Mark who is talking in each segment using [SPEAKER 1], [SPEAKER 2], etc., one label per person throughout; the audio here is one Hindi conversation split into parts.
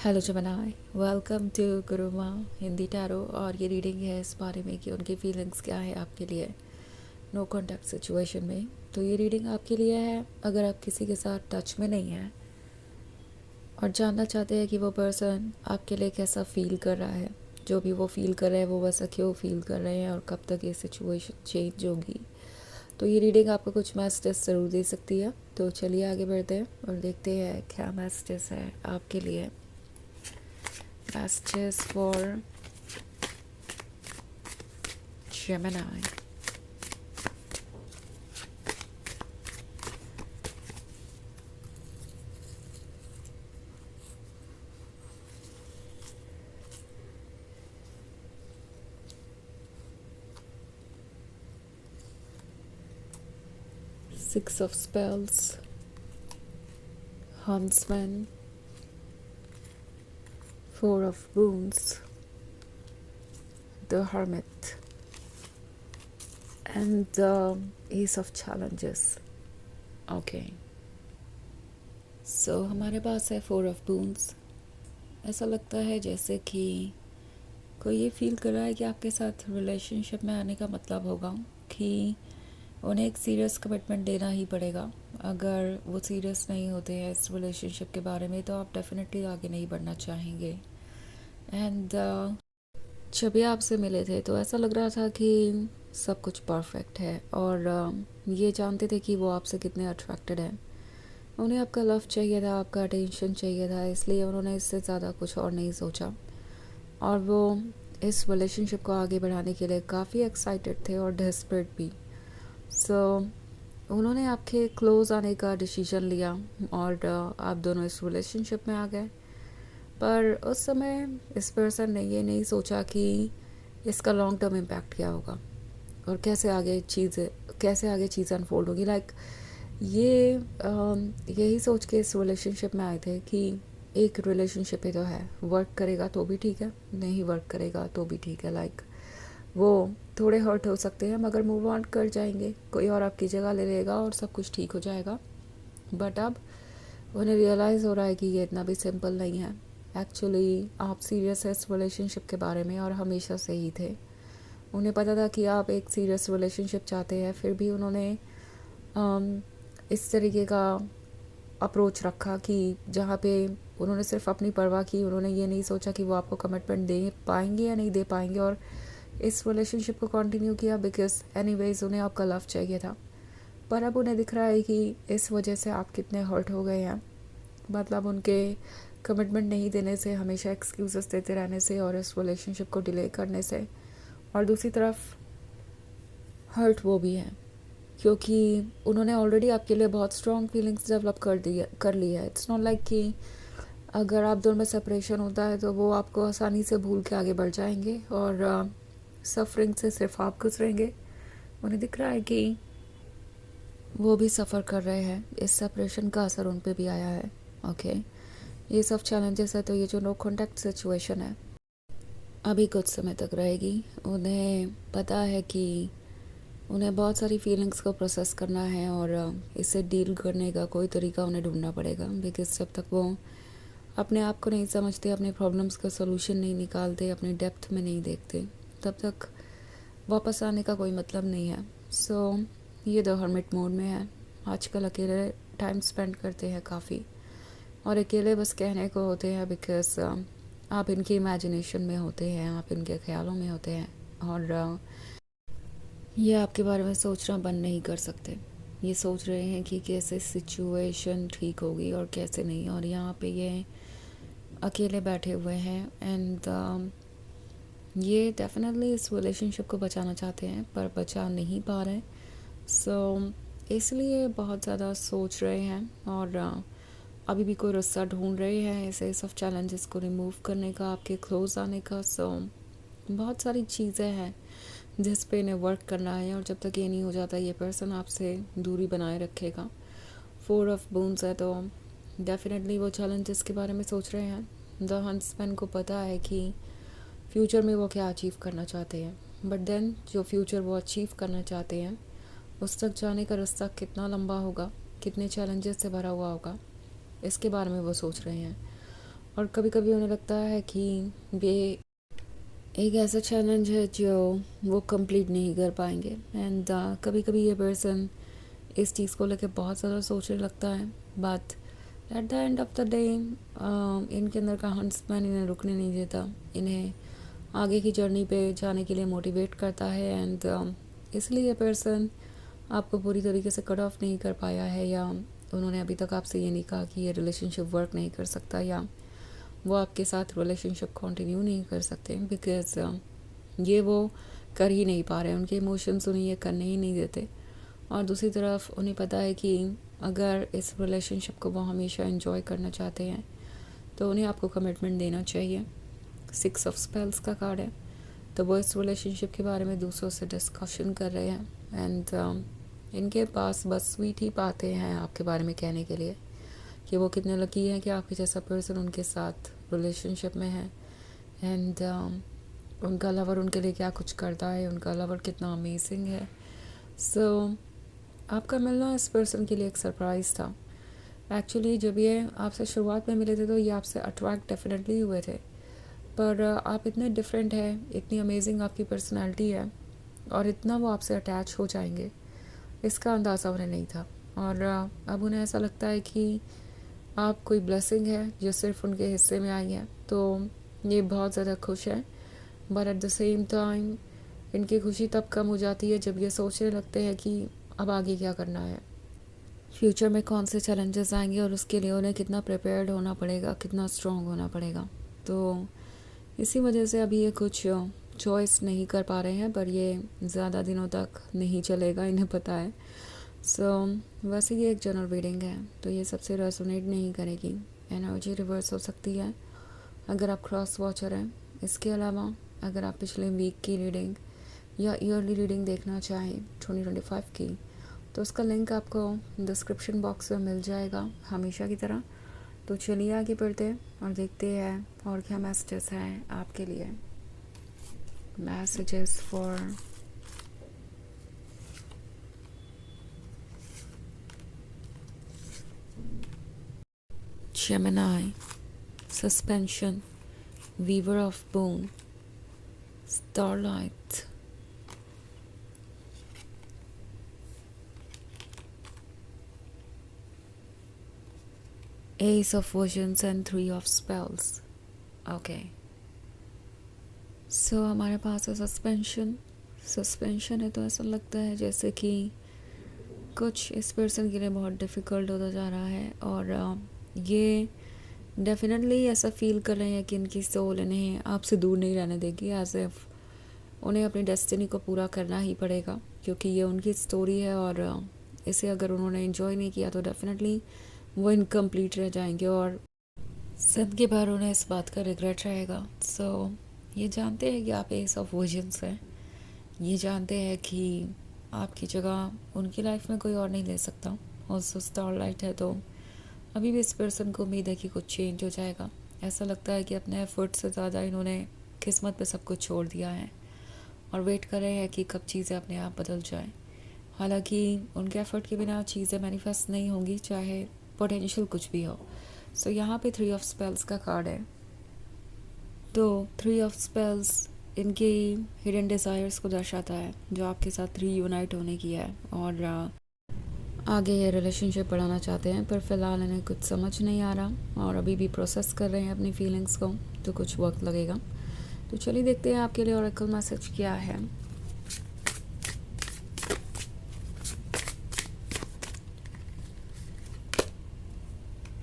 [SPEAKER 1] हेलो जमनाई, welcome to Guruma Hindi tarot. और ये रीडिंग है इस बारे में कि उनकी फीलिंग्स क्या है आपके लिए नो कॉन्टैक्ट सिचुएशन में। तो ये रीडिंग आपके लिए है अगर आप किसी के साथ टच में नहीं हैं और जानना चाहते हैं कि वो पर्सन आपके लिए कैसा फील कर रहा है। जो भी वो फील कर रहे हैं वो वैसा क्यों फील कर रहे हैं और कब तक ये सिचुएशन चेंज होगी। तो ये रीडिंग आपको कुछ मैसेजेस ज़रूर दे सकती है। तो चलिए आगे बढ़ते हैं और देखते हैं क्या मैसेजेस है आपके लिए। Messages for Gemini. Six of Spells, Huntsman, Four of Wounds, the Hermit, and the Ace of Challenges. Okay, so हमारे पास है फोर ऑफ बूंस। ऐसा लगता है जैसे कि कोई ये फील कर रहा है कि आपके साथ रिलेशनशिप में आने का मतलब होगा कि उन्हें एक सीरियस कमिटमेंट देना ही पड़ेगा। अगर वो सीरियस नहीं होते हैं इस रिलेशनशिप के बारे में तो आप डेफिनेटली आगे नहीं बढ़ना चाहेंगे। एंड जब भी आपसे मिले थे तो ऐसा लग रहा था कि सब कुछ परफेक्ट है और ये जानते थे कि वो आपसे कितने अट्रैक्टेड हैं। उन्हें आपका लव चाहिए था, आपका अटेंशन चाहिए था, इसलिए उन्होंने इससे ज़्यादा कुछ और नहीं सोचा और वो इस रिलेशनशिप को आगे बढ़ाने के लिए काफ़ी एक्साइटेड थे और डेस्परेट भी। सो उन्होंने आपके क्लोज आने का डिसीजन लिया और आप दोनों इस रिलेशनशिप में आ गए। पर उस समय इस पर्सन ने ये नहीं सोचा कि इसका लॉन्ग टर्म इम्पैक्ट क्या होगा और कैसे आगे चीज़ें अनफोल्ड होगी। लाइक ये यही सोच के इस रिलेशनशिप में आए थे कि एक रिलेशनशिप ही तो है, वर्क करेगा तो भी ठीक है, नहीं वर्क करेगा तो भी ठीक है। लाइक वो थोड़े हर्ट हो सकते हैं मगर मूव ऑन कर जाएंगे, कोई और आपकी जगह ले लेगा और सब कुछ ठीक हो जाएगा। बट अब उन्हें रियलाइज़ हो रहा है कि ये इतना भी सिंपल नहीं है। एक्चुअली आप सीरियस है इस रिलेशनशिप के बारे में और हमेशा से ही थे। उन्हें पता था कि आप एक सीरियस रिलेशनशिप चाहते हैं, फिर भी उन्होंने इस तरीके का अप्रोच रखा कि जहाँ पे उन्होंने सिर्फ अपनी परवाह की। उन्होंने ये नहीं सोचा कि वो आपको कमिटमेंट दे पाएंगे या नहीं दे पाएंगे और इस रिलेशनशिप को कंटिन्यू किया बिकॉज एनीवेज उन्हें आपका लव चाहिए था। पर अब उन्हें दिख रहा है कि इस वजह से आप कितने हर्ट हो गए हैं। मतलब उनके कमिटमेंट नहीं देने से, हमेशा एक्सक्यूज़ेस देते रहने से और इस रिलेशनशिप को डिले करने से। और दूसरी तरफ हर्ट वो भी है क्योंकि उन्होंने ऑलरेडी आपके लिए बहुत स्ट्रॉन्ग फीलिंग्स डेवलप कर ली है। इट्स नॉट लाइक कि अगर आप दोनों में सेपरेशन होता है तो वो आपको आसानी से भूल के आगे बढ़ जाएंगे और सफरिंग से सिर्फ आप गुजरेंगे। उन्हें दिख रहा है कि वो भी सफ़र कर रहे हैं, इस सेपरेशन का असर उन पे भी आया है। ओके, ये सब चैलेंजेस है। तो ये जो नो कॉन्टैक्ट सिचुएशन है अभी कुछ समय तक रहेगी। उन्हें पता है कि उन्हें बहुत सारी फीलिंग्स को प्रोसेस करना है और इससे डील करने का कोई तरीका उन्हें ढूंढना पड़ेगा बिकॉज जब तक वो अपने आप को नहीं समझते, अपने प्रॉब्लम्स का सोल्यूशन नहीं निकालते, अपनी डेप्थ में नहीं देखते, तब तक वापस आने का कोई मतलब नहीं है। सो ये द हर्मिट मोड में है। आजकल अकेले टाइम स्पेंड करते हैं काफ़ी और अकेले बस कहने को होते हैं बिकॉज आप इनकी इमेजिनेशन में होते हैं, आप इनके ख्यालों में होते हैं और ये आपके बारे में सोचना बंद नहीं कर सकते। ये सोच रहे हैं कि कैसे सिचुएशन ठीक होगी और कैसे नहीं, और यहाँ पे ये अकेले बैठे हुए हैं एंड ये डेफिनेटली इस रिलेशनशिप को बचाना चाहते हैं पर बचा नहीं पा रहे। सो इसलिए बहुत ज़्यादा सोच रहे हैं और अभी भी कोई रास्ता ढूंढ रहे हैं ऐसे सब चैलेंजेस को रिमूव करने का, आपके क्लोज आने का। सो बहुत सारी चीज़ें हैं जिस पे इन्हें वर्क करना है और जब तक ये नहीं हो जाता ये पर्सन आपसे दूरी बनाए रखेगा। फोर ऑफ बून्स है तो डेफिनेटली वो चैलेंजेस के बारे में सोच रहे हैं। द हंट्समैन को पता है कि फ्यूचर में वो क्या अचीव करना चाहते हैं, बट देन जो फ्यूचर वो अचीव करना चाहते हैं उस तक जाने का रास्ता कितना लंबा होगा, कितने चैलेंजेस से भरा हुआ होगा, इसके बारे में वो सोच रहे हैं। और कभी कभी उन्हें लगता है कि ये एक ऐसा चैलेंज है जो वो कंप्लीट नहीं कर पाएंगे। एंड कभी कभी ये पर्सन इस चीज़ को लेकर बहुत ज़्यादा सोचने लगता है, but at the end of the day इनके अंदर का हंट्समैन इन्हें रुकने नहीं देता, इन्हें आगे की जर्नी पे जाने के लिए मोटिवेट करता है। एंड इसलिए ये पर्सन आपको पूरी तरीके से कट ऑफ नहीं कर पाया है, या उन्होंने अभी तक आपसे ये नहीं कहा कि ये रिलेशनशिप वर्क नहीं कर सकता, या वो आपके साथ रिलेशनशिप कंटिन्यू नहीं कर सकते, बिकॉज ये वो कर ही नहीं पा रहे, उनके इमोशंस उन्हें ये करने ही नहीं देते। और दूसरी तरफ उन्हें पता है कि अगर इस रिलेशनशिप को वो हमेशा एंजॉय करना चाहते हैं तो उन्हें आपको कमिटमेंट देना चाहिए। 6 ऑफ स्पेल्स का कार्ड है, तो वो इस रिलेशनशिप के बारे में दूसरों से डिस्कशन कर रहे हैं। एंड इनके पास बस स्वीट ही बातें हैं आपके बारे में कहने के लिए, कि वो कितने लकी हैं कि आपके जैसा पर्सन उनके साथ रिलेशनशिप में है। एंड उनका लवर उनके लिए क्या कुछ करता है, उनका लवर कितना अमेजिंग है। सो आपका मिलना इस पर्सन के लिए एक सरप्राइज़ था। एक्चुअली जब ये आपसे शुरुआत में मिले थे तो ये आपसे अट्रैक्ट डेफिनेटली हुए थे, पर आप इतने डिफरेंट हैं, इतनी अमेजिंग आपकी पर्सनालिटी है और इतना वो आपसे अटैच हो जाएंगे इसका अंदाज़ा उन्हें नहीं था। और अब उन्हें ऐसा लगता है कि आप कोई ब्लेसिंग है जो सिर्फ उनके हिस्से में आई है, तो ये बहुत ज़्यादा खुश है। But at the same time इनकी खुशी तब कम हो जाती है जब ये सोचने लगते हैं कि अब आगे क्या करना है, फ्यूचर में कौन से चैलेंजेस आएंगे और उसके लिए उन्हें कितना प्रिपेयर्ड होना पड़ेगा, कितना स्ट्रॉन्ग होना पड़ेगा। तो इसी वजह से अभी ये कुछ चॉइस नहीं कर पा रहे हैं, पर ये ज़्यादा दिनों तक नहीं चलेगा, इन्हें पता है। वैसे ये एक जनरल रीडिंग है, तो ये सबसे रेजोनेट नहीं करेगी, एनर्जी रिवर्स हो सकती है अगर आप क्रॉस वॉचर हैं। इसके अलावा अगर आप पिछले वीक की रीडिंग या ईयरली रीडिंग देखना चाहें 2025 की, तो उसका लिंक आपको डिस्क्रिप्शन बॉक्स में मिल जाएगा हमेशा की तरह। तो चलिए आगे बढ़ते हैं और देखते हैं और क्या मैसेजेस हैं आपके लिए। Messages for Gemini, suspension, weaver of bone, starlight, ace of visions and 3 of spells. Okay, so हमारे पास है सस्पेंशन है, तो ऐसा लगता है जैसे कि कुछ इस पर्सन के लिए बहुत डिफ़िकल्ट होता जा रहा है। और ये डेफिनेटली ऐसा फील कर रहे हैं कि इनकी सोल इन्हें आपसे दूर नहीं रहने देगी, एज इफ उन्हें अपनी डेस्टिनी को पूरा करना ही पड़ेगा, क्योंकि ये उनकी स्टोरी है और इसे अगर उन्होंने एंजॉय नहीं किया तो डेफिनेटली वो इनकम्प्लीट रह जाएंगे और ज़िंदगी भर उन्हें इस बात का रिग्रेट रहेगा। सो ये जानते हैं कि आप एस ऑफ विजन्स हैं, ये जानते हैं कि आपकी जगह उनकी लाइफ में कोई और नहीं ले सकता। और स्टारलाइट है, तो अभी भी इस पर्सन को उम्मीद है कि कुछ चेंज हो जाएगा। ऐसा लगता है कि अपने एफर्ट से ज़्यादा इन्होंने किस्मत पे सब कुछ छोड़ दिया है और वेट कर रहे हैं कि कब चीज़ें अपने आप बदल जाएं। हालांकि उनके एफर्ट के बिना चीज़ें मैनिफेस्ट नहीं होंगी, चाहे पोटेंशियल कुछ भी हो। सो यहाँ पे 3 ऑफ स्पेल्स का कार्ड है, तो 3 ऑफ स्पेल्स इनकी हिडन डिज़ायर्स को दर्शाता है जो आपके साथ रीयूनाइट होने की है, और आगे ये रिलेशनशिप बढ़ाना चाहते हैं, पर फ़िलहाल इन्हें कुछ समझ नहीं आ रहा और अभी भी प्रोसेस कर रहे हैं अपनी फीलिंग्स को, तो कुछ वक्त लगेगा। तो चलिए देखते हैं आपके लिए ऑरेकल मैसेज क्या है।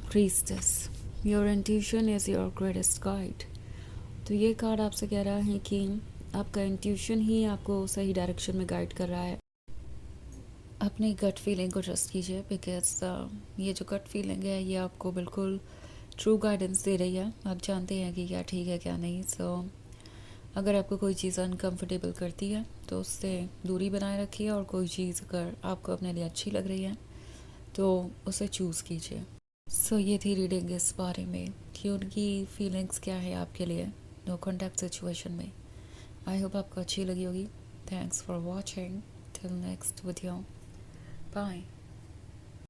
[SPEAKER 1] Priestess, your intuition is your greatest guide. तो ये कार्ड आपसे कह रहा है कि आपका इंट्यूशन ही आपको सही डायरेक्शन में गाइड कर रहा है। अपनी गट फीलिंग को ट्रस्ट कीजिए, बिकॉज ये जो गट फीलिंग है ये आपको बिल्कुल ट्रू गाइडेंस दे रही है। आप जानते हैं कि क्या ठीक है क्या नहीं। सो अगर आपको कोई चीज़ अनकंफर्टेबल करती है तो उससे दूरी बनाए रखिए, और कोई चीज़ अगर आपको अपने लिए अच्छी लग रही है तो उसे चूज़ कीजिए। सो ये थी रीडिंग इस बारे में कि उनकी फीलिंग्स क्या है आपके लिए नो कॉन्टैक्ट सिचुएशन में। आई होप आपको अच्छी लगी होगी। Thanks for watching, till next video, bye.